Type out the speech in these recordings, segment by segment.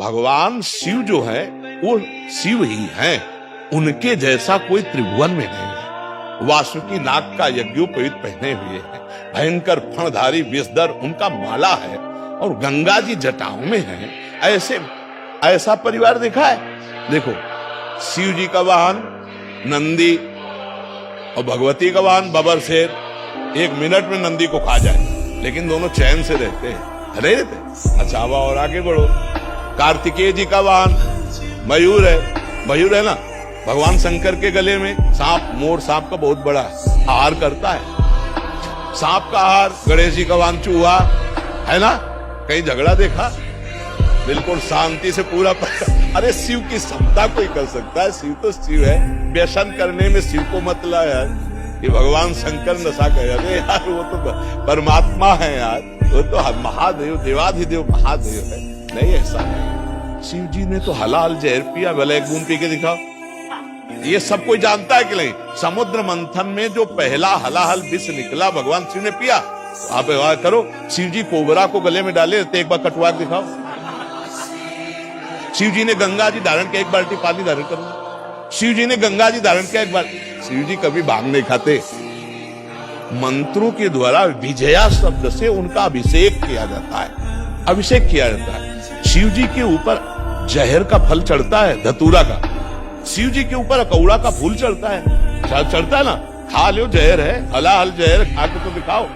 भगवान शिव जो है वो शिव ही हैं, उनके जैसा कोई त्रिभुवन में नहीं है। वासुकी नाग का यज्ञोपवीत पहने हुए है, भयंकर फणधारी विषधर उनका माला है, और गंगा जी जटाओं में है। ऐसा परिवार देखा है? देखो, शिव जी का वाहन नंदी और भगवती का वाहन बबर शेर, 1 मिनट में नंदी को खा जाए, लेकिन दोनों चैन से रहते हैं, नहीं रहते। अच्छा, अब और आगे बढ़ो, कार्तिकेय जी का वाहन मयूर है ना, भगवान शंकर के गले में सांप, मोर सांप का बहुत बड़ा आहार करता है। सांप का आहार, गणेश जी का वाहन चूहा है ना, कहीं झगड़ा देखा? बिल्कुल शांति से पूरा अरे शिव की क्षमता कोई कर सकता है? शिव तो शिव है, व्यसन करने में शिव को मतलब है कि भगवान शंकर नशा करे। अरे यार, वो तो परमात्मा है यार, वो तो महादेव, देवाधिदेव महादेव है। नहीं, ऐसा नहीं। शिव जी ने तो हलाल जहर पिया, भले 1 बूंद पी के दिखाओ। ये सब कोई जानता है कि नहीं? समुद्र मंथन में जो पहला हलाहल विष निकला भगवान शिव ने पिया। आप करो, शिव जी कोबरा को गले में डाले तो एक बार कटवा दिखाओ। शिव जी ने गंगा जी धारण किया, 1 बाल्टी पानी धारण करो। शिव जी ने गंगा जी धारण किया, 1 बार। शिव जी कभी भांग नहीं खाते। मंत्रों के द्वारा विजया शब्द से उनका अभिषेक किया जाता है, अभिषेक किया जाता है। शिव जी के ऊपर जहर का फल चढ़ता है, धतूरा का। शिव जी के ऊपर अकौड़ा का फूल चढ़ता है, चढ़ता है ना, खा लो, जहर है, हलाहल जहर खा के तो दिखाओ।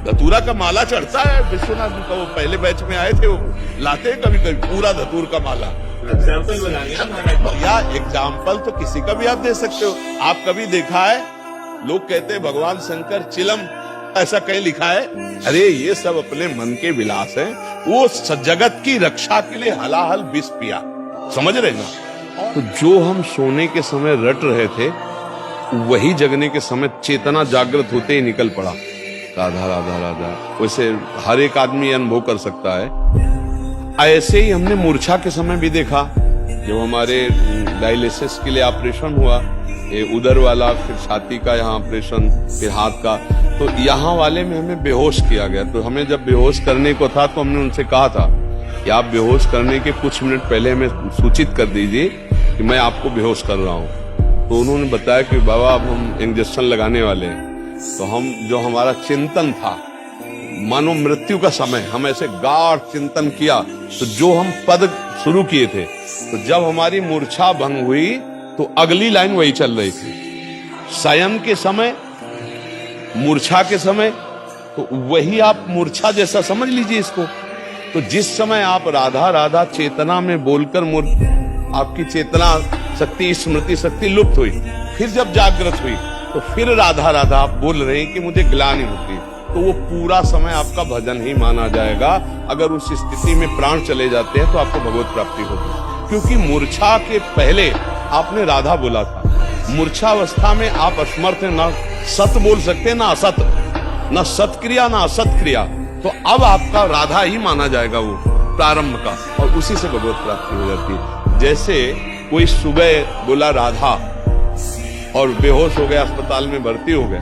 धतूरा का माला चढ़ता है, विश्वनाथ जी का वो पहले बैच में आए थे, वो लाते कभी कभी पूरा धतूर का माला। एग्जाम्पल या एग्जाम्पल तो किसी का भी आप दे सकते हो। आप कभी देखा है लोग कहते हैं भगवान शंकर चिलम, ऐसा कहीं लिखा है? अरे ये सब अपने मन के विलास हैं। वो जगत की रक्षा के लिए हलाहल विष पिया, समझ रहे ना? तो जो हम सोने के समय रट रहे थे, वही जगने के समय चेतना जागृत होते ही निकल पड़ा। राधा राधा राधा, वैसे हर एक आदमी अनुभव कर सकता है। ऐसे ही हमने मूर्छा के समय भी देखा, जब हमारे डायलिसिस के लिए ऑपरेशन हुआ, ये उदर वाला, फिर छाती का यहाँ ऑपरेशन, फिर हाथ का, तो यहाँ वाले में हमें बेहोश किया गया। तो हमें जब बेहोश करने को था तो हमने उनसे कहा था कि आप बेहोश करने के कुछ मिनट पहले हमें सूचित कर दीजिए कि मैं आपको बेहोश कर रहा हूँ। तो उन्होंने बताया कि बाबा अब हम इंजेक्शन लगाने वाले हैं। तो हम, जो हमारा चिंतन था, मानो मृत्यु का समय, हम ऐसे गाढ़ चिंतन किया। तो जो हम पद शुरू किए थे, तो जब हमारी मूर्छा भंग हुई तो अगली लाइन वही चल रही थी। शयन के समय, मूर्छा के समय, तो वही आप मूर्छा जैसा समझ लीजिए इसको। तो जिस समय आप राधा राधा चेतना में बोलकर आपकी चेतना शक्ति, स्मृति शक्ति लुप्त हुई, फिर जब जागृत हुई तो फिर राधा राधा आप बोल रहे हैं कि मुझे ग्लानि होती, तो वो पूरा समय आपका भजन ही माना जाएगा। अगर उस स्थिति में प्राण चले जाते हैं तो आपको भगवत प्राप्ति होगी। क्योंकि मूर्छा के पहले आपने राधा बोला था। मूर्छावस्था में आप असमर्थ हैं, ना सत बोल सकते ना असत, ना सत्क्रिया ना असत क्रिया। तो अब आपका राधा ही माना जाएगा वो प्रारंभ का, और उसी से भगवत प्राप्ति हो जाती है। जैसे कोई सुबह बोला राधा और बेहोश हो गया, अस्पताल में भर्ती हो गया,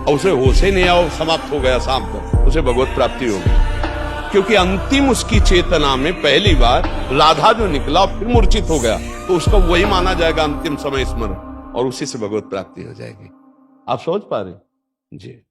और उसे होश ही नहीं आया, समाप्त हो गया शाम तक, उसे भगवत प्राप्ति हो गई। क्योंकि अंतिम उसकी चेतना में पहली बार राधा जो निकला फिर मूर्छित हो गया, तो उसका वही माना जाएगा अंतिम समय स्मरण, और उसी से भगवत प्राप्ति हो जाएगी। आप समझ पा रहे? जी।